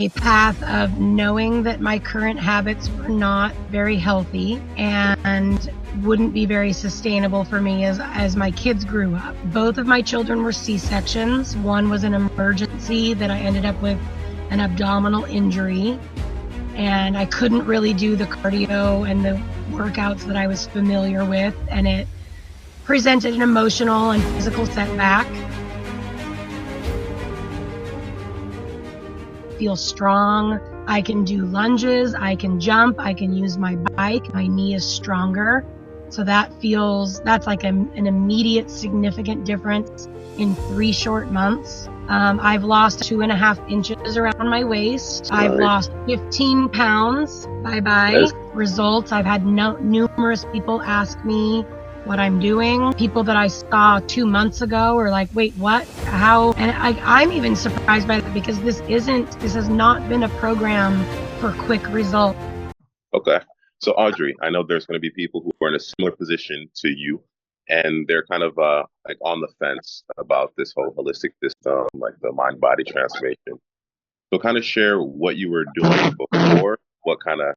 a path of knowing that my current habits were not very healthy and wouldn't be very sustainable for me as my kids grew up. Both of my children were C-sections. One was an emergency that I ended up with an abdominal injury, and I couldn't really do the cardio and the workouts that I was familiar with, and it presented an emotional and physical setback. Feel strong. I can do lunges, I can jump, I can use my bike, my knee is stronger. So that's like an immediate significant difference in 3 short months. I've lost 2.5 inches around my waist. I've lost 15 pounds. Bye-bye. Results, I've had numerous people ask me what I'm doing. People that I saw 2 months ago are like, wait, what? How? And I'm even surprised by that, because this has not been a program for quick results. Okay. So Audrey, I know there's going to be people who are in a similar position to you, and they're kind of like on the fence about this whole holistic system, like the mind-body transformation. So kind of share what you were doing before, what kind of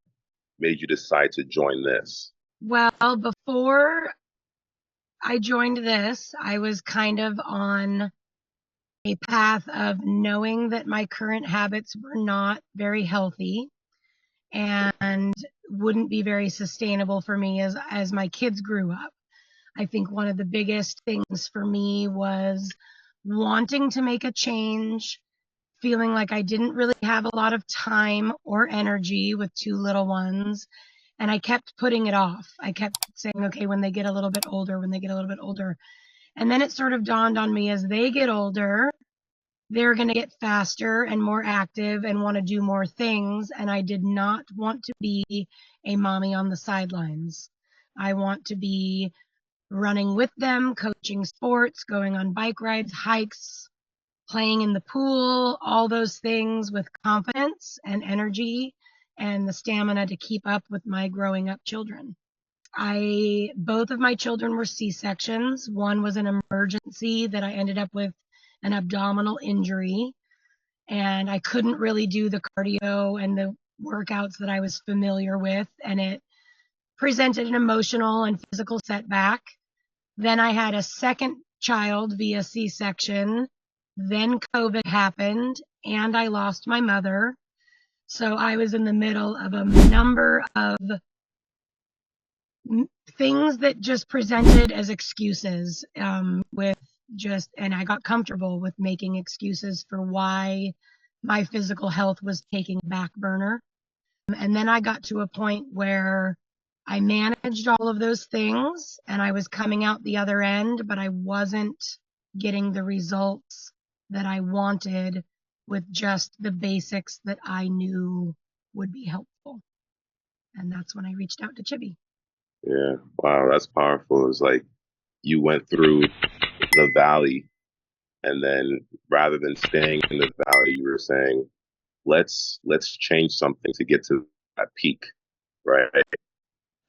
made you decide to join this? Well, before I joined this, I was kind of on a path of knowing that my current habits were not very healthy and wouldn't be very sustainable for me as my kids grew up. I think one of the biggest things for me was wanting to make a change, feeling like I didn't really have a lot of time or energy with 2 little ones. And I kept putting it off. I kept saying, okay, when they get a little bit older, when they get a little bit older. And then it sort of dawned on me, as they get older, they're going to get faster and more active and want to do more things. And I did not want to be a mommy on the sidelines. I want to be running with them, coaching sports, going on bike rides, hikes, playing in the pool, all those things with confidence and energy and the stamina to keep up with my growing up children. Both of my children were C-sections. One was an emergency that I ended up with an abdominal injury, and I couldn't really do the cardio and the workouts that I was familiar with, and it presented an emotional and physical setback. Then I had a second child via C-section. Then COVID happened, and I lost my mother. So I was in the middle of a number of things that just presented as excuses, and I got comfortable with making excuses for why my physical health was taking a back burner. And then I got to a point where I managed all of those things and I was coming out the other end, but I wasn't getting the results that I wanted with just the basics that I knew would be helpful. And that's when I reached out to Chibby. Yeah. Wow, that's powerful. It's like you went through the valley, and then rather than staying in the valley, you were saying, let's change something to get to that peak, right?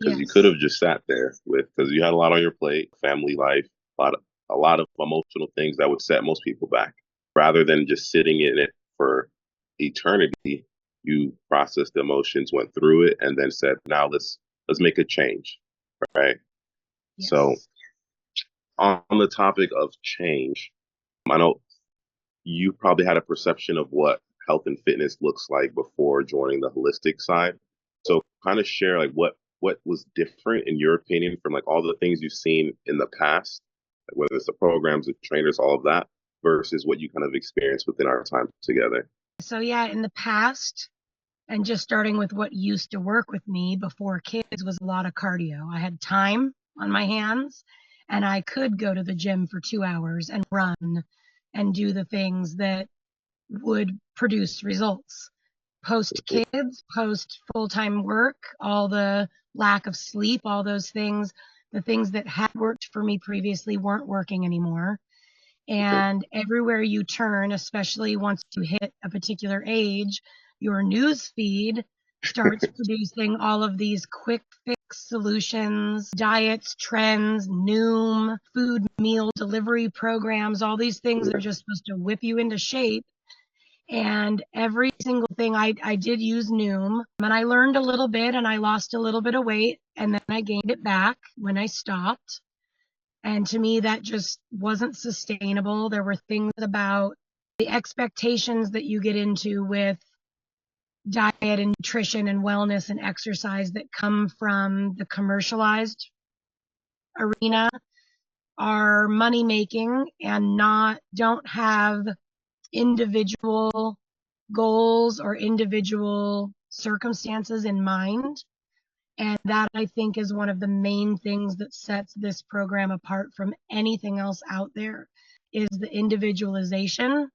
Because you could Yes. have just sat there because you had a lot on your plate, family life, a lot of emotional things that would set most people back. Rather than just sitting in it for eternity, you processed the emotions, went through it, and then said, now let's make a change, right? So Yes. on the topic of change, I know you probably had a perception of what health and fitness looks like before joining the holistic side. So kind of share like what was different in your opinion from like all the things you've seen in the past, like whether it's the programs, the trainers, all of that, versus what you kind of experienced within our time together. So yeah, in the past, and just starting with what used to work with me before kids, was a lot of cardio. I had time on my hands and I could go to the gym for 2 hours and run and do the things that would produce results. Post kids, post full-time work, all the lack of sleep, all those things, the things that had worked for me previously weren't working anymore. And everywhere you turn, especially once you hit a particular age, your news feed starts producing all of these quick fix solutions, diets, trends, Noom, food meal delivery programs, all these things that are just supposed to whip you into shape. And every single thing I did use Noom, and I learned a little bit and I lost a little bit of weight and then I gained it back when I stopped. And to me, that just wasn't sustainable. There were things about the expectations that you get into with diet and nutrition and wellness and exercise that come from the commercialized arena are money making and not don't have individual goals or individual circumstances in mind. And that I think is one of the main things that sets this program apart from anything else out there is the individualization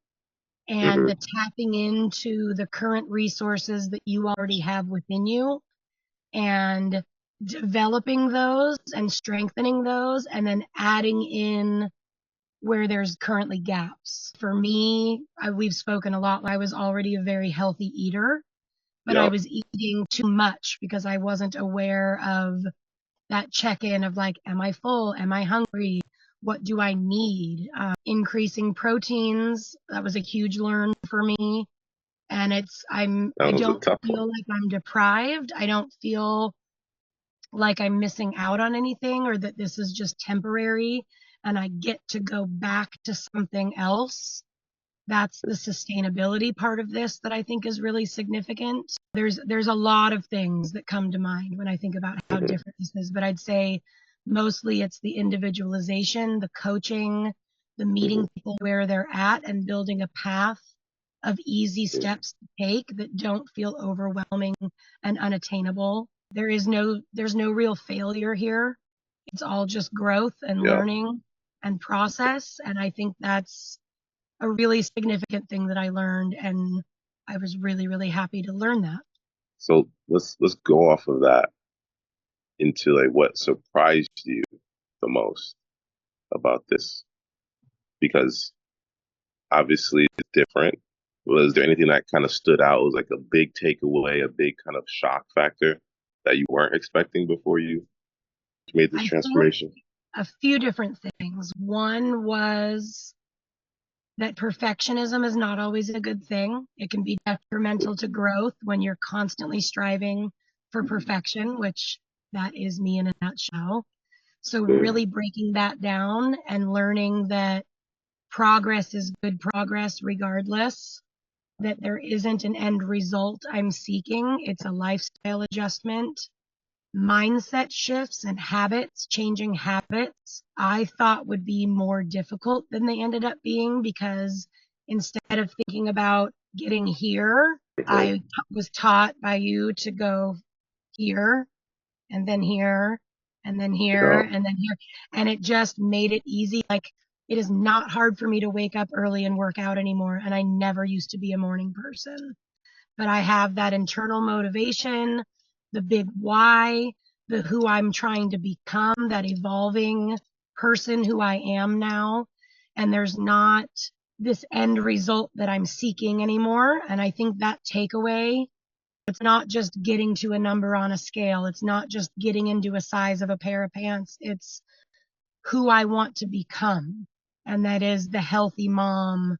and Hmm. the tapping into the current resources that you already have within you and developing those and strengthening those and then adding in where there's currently gaps. For me, we've spoken a lot. I was already a very healthy eater, but I Yeah. was eating too much because I wasn't aware of that check in of like, am I full? Am I hungry? What do I need? Increasing proteins. That was a huge learn for me. And I That was a don't tough one. feel like I'm deprived. I don't feel like I'm missing out on anything or that this is just temporary and I get to go back to something else. That's the sustainability part of this that I think is really significant. There's a lot of things that come to mind when I think about how Hmm. different this is, but I'd say mostly it's the individualization, the coaching, the Hmm. meeting people where they're at and building a path of easy steps to take that don't feel overwhelming and unattainable. There's no real failure here. It's all just growth and Yeah. learning and process. And I think that's a really significant thing that I learned. And I was really, really happy to learn that. So let's go off of that into like what surprised you the most about this because obviously it's different. Was there anything that kind of stood out? Was like a big takeaway, a big kind of shock factor that you weren't expecting before you made this I think transformation? a few different things. One was that perfectionism is not always a good thing. It can be detrimental to growth when you're constantly striving for perfection, which that is me in a nutshell. So, Mm. really breaking that down and learning that progress is good progress regardless, that there isn't an end result I'm seeking. It's a lifestyle adjustment, mindset shifts and habits, changing habits, I thought would be more difficult than they ended up being because instead of thinking about getting here, Mhm. I was taught by you to go here and then here and then here Yeah. and then here. And it just made it easy. Like it is not hard for me to wake up early and work out anymore. And I never used to be a morning person, but I have that internal motivation, the big why, the who I'm trying to become, that evolving person who I am now. And there's not this end result that I'm seeking anymore. And I think that takeaway, it's not just getting to a number on a scale. It's not just getting into a size of a pair of pants. It's who I want to become. And that is the healthy mom,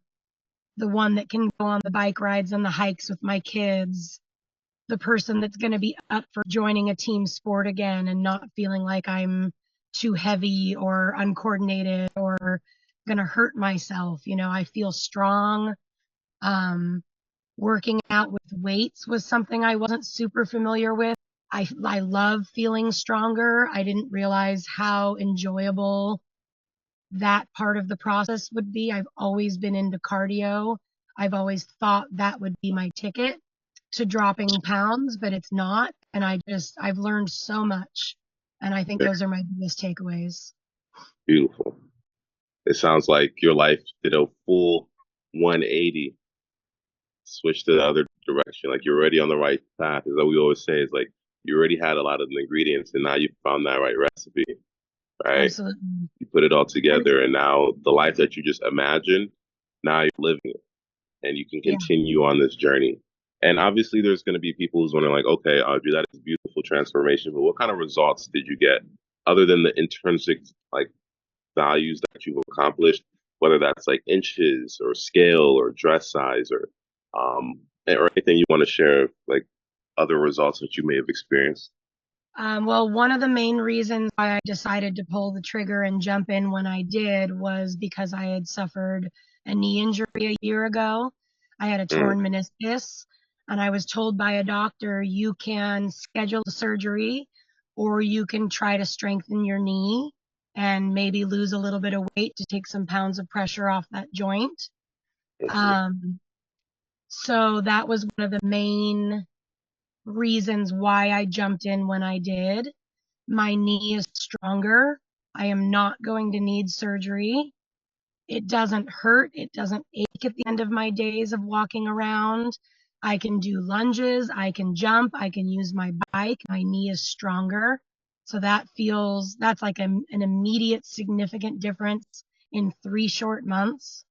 the one that can go on the bike rides and the hikes with my kids, the person that's going to be up for joining a team sport again and not feeling like I'm too heavy or uncoordinated or going to hurt myself. You know, I feel strong. Um, Working out with weights was something I wasn't super familiar with. I love feeling stronger. I didn't realize how enjoyable that part of the process would be. I've always been into cardio. I've always thought that would be my ticket to dropping pounds, but it's not. And I've learned so much. And I think Yeah. those are my biggest takeaways. Beautiful. It sounds like your life did a full 180, switch to the other direction. Like you're already on the right path. As we always say, it's like you already had a lot of the ingredients and now you found that right recipe, right? Absolutely. You put it all And together and now the life that you just imagined, now you're living it and you can yeah, continue on this journey. And obviously there's going to be people who's wondering like, okay, Audrey, that is a beautiful transformation, but what kind of results did you get other than the intrinsic like values that you've accomplished, whether that's like inches or scale or dress size or or anything you want to share, like other results that you may have experienced. Well, one of the main reasons why I decided to pull the trigger and jump in when I did was because I had suffered a knee injury a year ago. I had a Mm, torn meniscus, and I was told by a doctor, you can schedule the surgery or you can try to strengthen your knee and maybe lose a little bit of weight to take some pounds of pressure off that joint. mhm, Um, so that was one of the main reasons why I jumped in when I did. My knee is stronger. I am not going to need surgery. It doesn't hurt. It doesn't ache at the end of my days of walking around. I can do lunges. I can jump. I can use my bike. My knee is stronger. So that's like an immediate significant difference in 3 short months.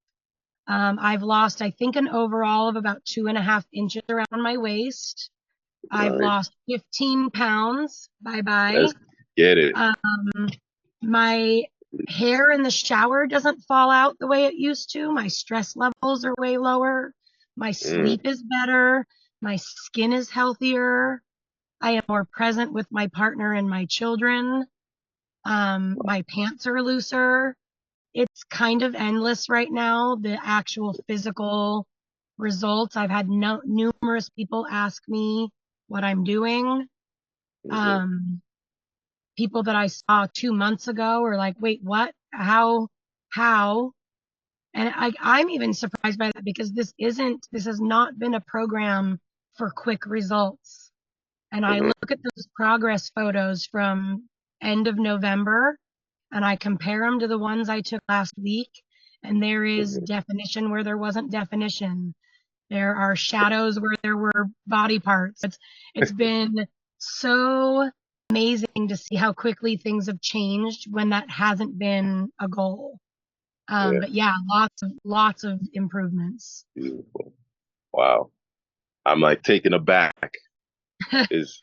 I've lost, I think, an overall of about 2.5 inches around my waist. I've nice. lost 15 pounds. Bye bye. Let's get it. Um, my hair in the shower doesn't fall out the way it used to. My stress levels are way lower. My Mm, sleep is better. My skin is healthier. I am more present with my partner and my children. My pants are looser. It's kind of endless right now, the actual physical results. I've had numerous people ask me what I'm doing. mhm, Um, People that I saw 2 months ago are like, wait, what? How? And I'm even surprised by that because this has not been a program for quick results. And I mhm, look at those progress photos from end of November and I compare them to the ones I took last week. And there is mhm. definition where there wasn't definition. There are shadows where there were body parts. It's been so amazing to see how quickly things have changed when that hasn't been a goal. Yeah, But yeah, lots of improvements. beautiful. Wow. I'm like taken aback. Is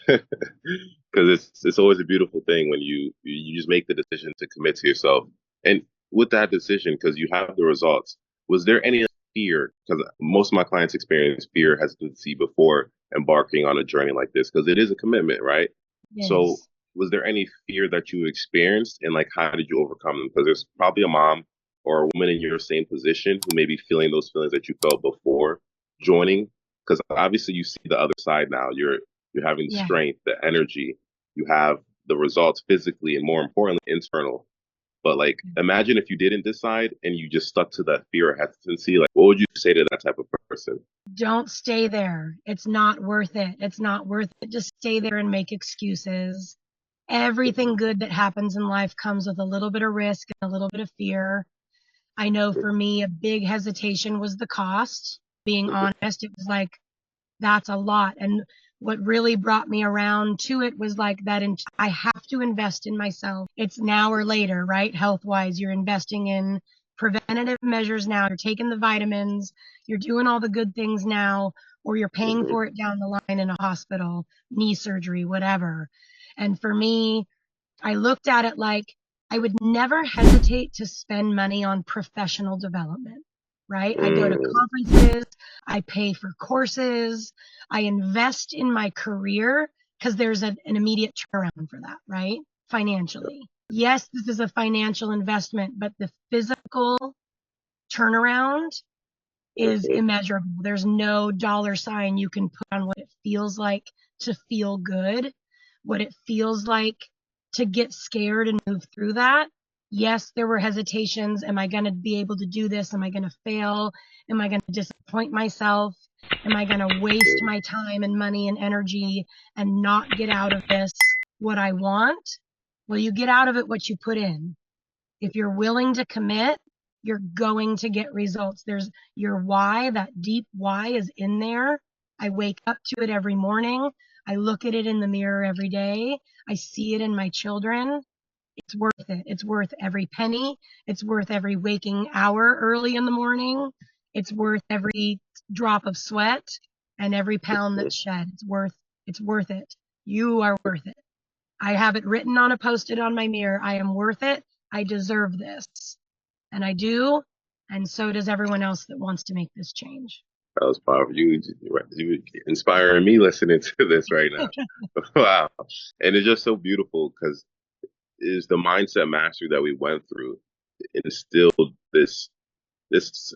because it's always a beautiful thing when you just make the decision to commit to yourself. And with that decision, because you have the results, was there any fear? Because most of my clients experience fear, hesitancy before embarking on a journey like this, because it is a commitment, right? So Yes. was there any fear that you experienced, and like how did you overcome them? Because there's probably a mom or a woman in your same position who may be feeling those feelings that you felt before joining. Because obviously you see the other side now. You're having the Yeah. strength, the energy, you have the results physically and more importantly, internal. But like, imagine if you didn't decide and you just stuck to that fear or hesitancy. Like, what would you say to that type of person? Don't stay there. It's not worth it. It's not worth it to stay there and make excuses. Everything good that happens in life comes with a little bit of risk and a little bit of fear. I know for me, a big hesitation was the cost. Being honest, it was like, that's a lot. And what really brought me around to it was like that. And I have to invest in myself. It's now or later, right? Health wise, you're investing in preventative measures now. You're taking the vitamins, you're doing all the good things now, or you're paying Mm-hmm, for it down the line in a hospital, knee surgery, whatever. And for me, I looked at it like I would never hesitate to spend money on professional development, right? I go to mm-hmm, conferences, I pay for courses, I invest in my career because there's an immediate turnaround for that, right? Financially. Yes, this is a financial investment, but the physical turnaround is mm-hmm, immeasurable. There's no dollar sign you can put on what it feels like to feel good, what it feels like to get scared and move through that. Yes, there were hesitations. Am I going to be able to do this? Am I going to fail? Am I going to disappoint myself? Am I going to waste my time and money and energy and not get out of this what I want? Well, you get out of it what you put in. If you're willing to commit, you're going to get results. There's your why, that deep why is in there. I wake up to it every morning. I look at it in the mirror every day. I see it in my children. It's worth it. It's worth every penny. It's worth every waking hour early in the morning. It's worth every drop of sweat and every pound mm-hmm. that's shed. It's worth it. You are worth it. I have it written on a post-it on my mirror. I am worth it. I deserve this. And I do. And so does everyone else that wants to make this change. That was powerful. You inspiring me listening to this right now. Wow. And it's just so beautiful because is the mindset mastery that we went through instilled this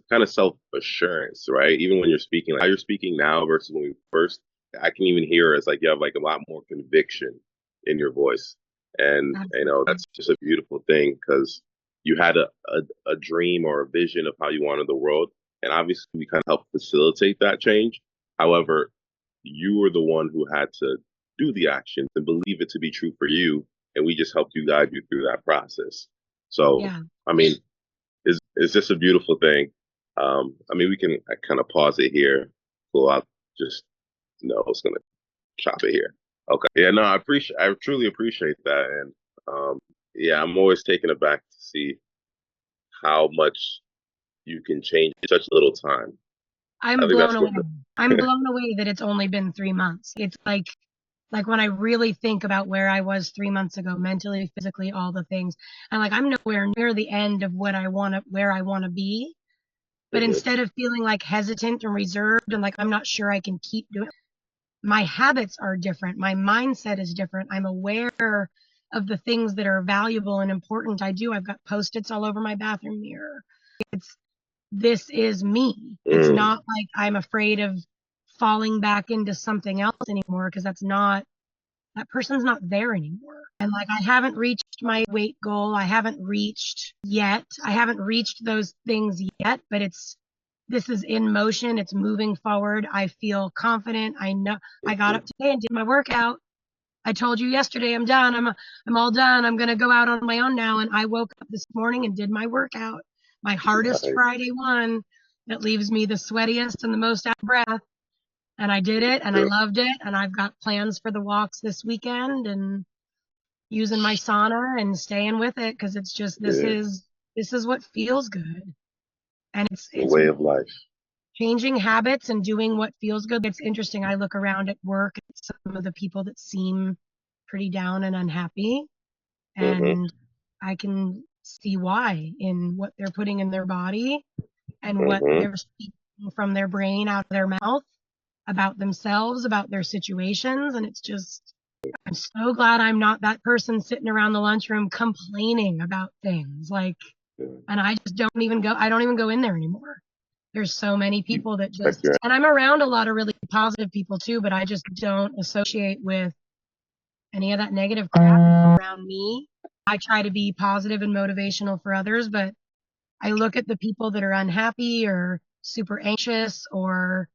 kind of self assurance, right? Even when you're speaking, like how you're speaking now versus when we first, I can even hear it's like you have like a lot more conviction in your voice, and Absolutely. that's just a beautiful thing because you had a dream or a vision of how you wanted the world, and obviously we kind of helped facilitate that change. However, you were the one who had to do the actions and believe it to be true for you, and we just helped you guide you through that process. So, Yeah. I mean, it's just a beautiful thing. I mean, we can kind of pause it here. Go out, just no, it's gonna chop it here. Okay, yeah, no, I truly appreciate that, and yeah, I'm always taken aback to see how much you can change in such little time. I I'm think blown that's away. what, I'm blown away that it's only been 3 months. It's like when I really think about where I was 3 months ago, mentally, physically, all the things, and like I'm nowhere near the end of where I want to be. But Mhm, instead of feeling like hesitant and reserved and like I'm not sure I can keep doing, my habits are different. My mindset is different. I'm aware of the things that are valuable and important. I've got post-its all over my bathroom mirror. It's this is me. It's mm, not like I'm afraid of falling back into something else anymore because that person's not there anymore. And like I haven't reached my weight goal. I haven't reached yet. I haven't reached those things yet, but this is in motion. It's moving forward. I feel confident. I know I got mhm. up today and did my workout. I told you yesterday I'm done. I'm all done. I'm going to go out on my own now, and I woke up this morning and did my workout. My hardest Nice. Friday one that leaves me the sweatiest and the most out of breath, and I did it and I Good. loved it, and I've got plans for the walks this weekend and using my sauna and staying with it because it's just Yeah, this is what feels good, and the it's way of life. changing habits and doing what feels good. It's interesting. I look around at work at some of the people that seem pretty down and unhappy, Hmm. and I can see why in what they're putting in their body and what Hmm. they're speaking from their brain out of their mouth about themselves, about their situations. And it's just, I'm so glad I'm not that person sitting around the lunchroom complaining about things. Like, Yeah. and I don't even go in there anymore. There's so many You people that protect your, and I'm around a lot of really positive people too, but I just don't associate with any of that negative crap around me. I try to be positive and motivational for others, but I look at the people that are unhappy or super anxious or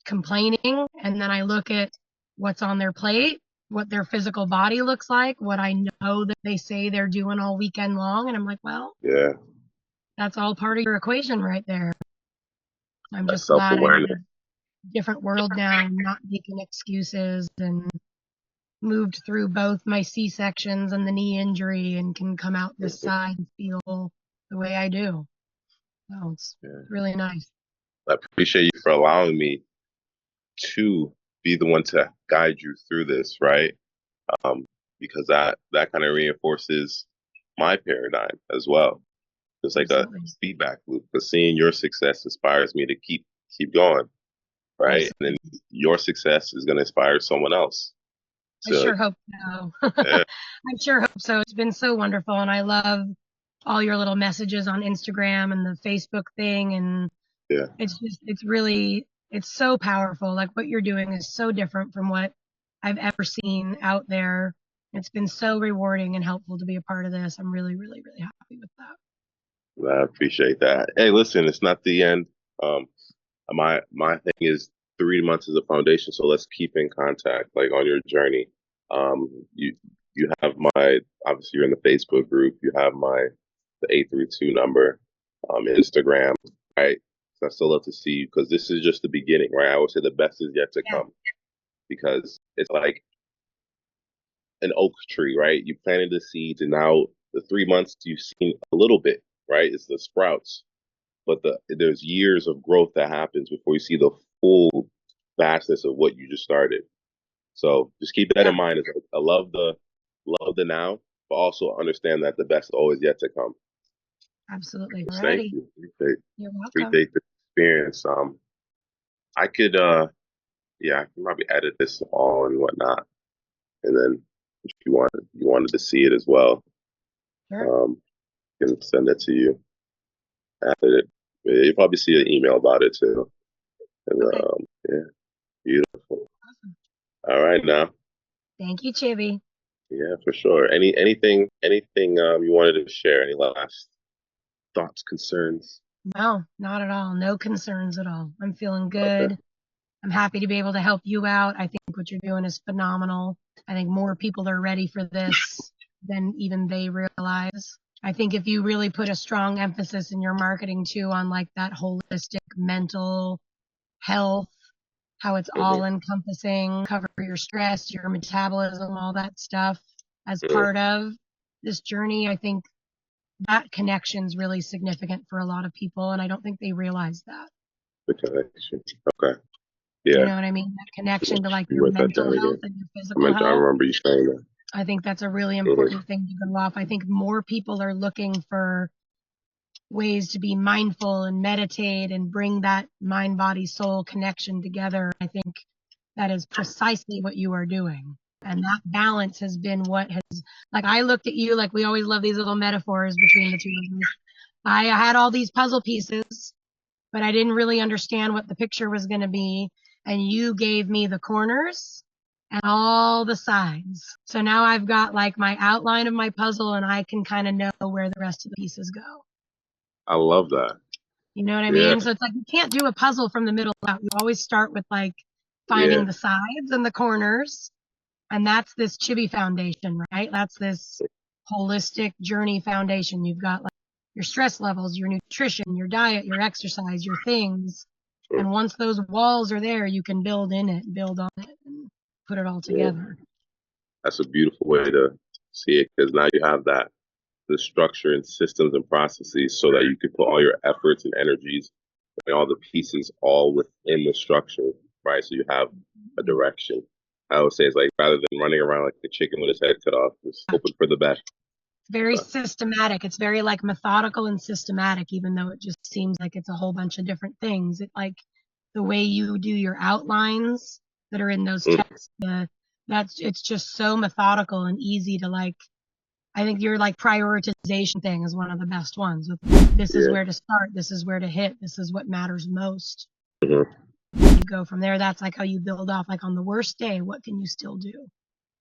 complaining, and then I look at what's on their plate, what their physical body looks like, what I know that they say they're doing all weekend long, and I'm like, well, yeah, that's all part of your equation right there. I'm that just self glad I'm in awareness. a different world now, not making excuses, and moved through both my C-sections and the knee injury and can come out this side and feel the way I do. So it's Yeah. really nice. I appreciate you for allowing me to be the one to guide you through this, right? Um, because that kind of reinforces my paradigm as well. It's like a Absolutely. feedback loop. Because seeing your success inspires me to keep going, right? And Absolutely. then your success is going to inspire someone else. I So sure hope so. yeah, I sure hope so. It's been so wonderful. And I love all your little messages on Instagram and the Facebook thing. And yeah, it's so powerful. Like what you're doing is so different from what I've ever seen out there. It's been so rewarding and helpful to be a part of this. I'm really, really, really happy with that. I appreciate that. Hey, listen, it's not the end. Um, my thing is 3 months is a foundation, so let's keep in contact, like on your journey. You have my obviously you're in the Facebook group. You have my the 832 number, Instagram, right? So I still love to see you because this is just the beginning, right? I always say the best is yet to Yeah, come because it's like an oak tree, right? You planted the seeds, and now the 3 months you've seen a little bit, right? It's the sprouts, but there's years of growth that happens before you see the full vastness of what you just started. So just keep that yeah, in mind. I love the now, but also understand that the best is always yet to come. absolutely. Thank Alrighty. you. You're welcome. Appreciate the experience. I could yeah, I can probably edit this all and whatnot, and then if you wanted to see it as well, Sure. um, I can send it to you. Edit it. Yeah, you'll probably see an email about it too. And Okay. yeah, beautiful. Awesome. All right now. Thank you, Chibby. Yeah, for sure. Anything you wanted to share? Any last thoughts, concerns? No, not at all. No concerns at all. I'm feeling Okay. good. I'm happy to be able to help you out. I think what you're doing is phenomenal. I think more people are ready for this than even they realize. I think if you really put a strong emphasis in your marketing too on like that holistic mental health, how it's hmm all encompassing, cover your stress, your metabolism, all that stuff as hmm part of this journey, I think that connection's really significant for a lot of people. And I don't think they realize that. The connection. Okay. You Yeah. know what I mean? That connection to like You your write that mental down health again. and your I physical meant I health. remember you saying that. I think that's a really hmm important thing to go off. I think more people are looking for ways to be mindful and meditate and bring that mind, body, soul connection together. I think that is precisely what you are doing. And that balance has been what has, like, I looked at you, like, we always love these little metaphors between the two of us. I had all these puzzle pieces, but I didn't really understand what the picture was going to be. And you gave me the corners and all the sides. So now I've got like my outline of my puzzle and I can kind of know where the rest of the pieces go. I love that. You know what I Yeah. mean? So it's like you can't do a puzzle from the middle out. You always start with like Yeah. finding the sides and the corners. And that's this Chibby foundation, right? That's this holistic journey foundation. You've got like your stress levels, your nutrition, your diet, your exercise, your things. mm, And once those walls are there, you can build in it, build on it, and put it all yeah. together. That's a beautiful way to see it because now you have that the structure and systems and processes so that you can put all your efforts and energies and all the pieces all within the structure, right? So you have a direction. I would say it's like rather than running around like a chicken with his head cut off, just hoping for the best. It's very Uh, systematic. It's very like methodical and systematic, even though it just seems like it's a whole bunch of different things. It like the way you do your outlines that are in those mm, texts, that's it's just so methodical and easy to like. I think your like prioritization thing is one of the best ones. With this is yeah. where to start, this is where to hit, this is what matters most. hmm You go from there. That's like how you build off. Like on the worst day, what can you still do?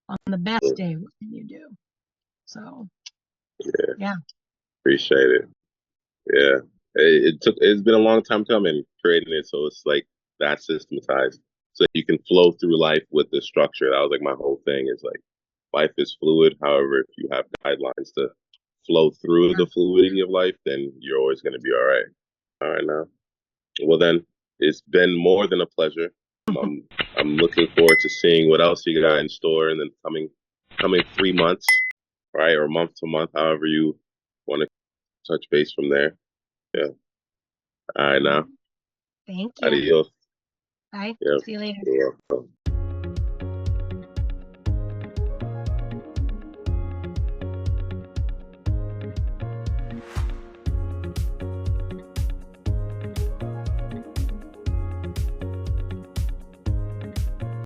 On the best day, what can you do? So Yeah. yeah, Appreciate it. Yeah. It's been a long time coming creating it. So it's like that systematized. So you can flow through life with the structure. That was like my whole thing is like life is fluid. However, if you have guidelines to flow through the fluidity of life, then you're always going to be all right. All right now. Well then, it's been more than a pleasure. I'm looking forward to seeing what else you got in store in the coming 3 months, right, or month to month, however you want to touch base from there. Yeah. All right now. thank you. Adios. Bye. Yeah. See you later. You're welcome.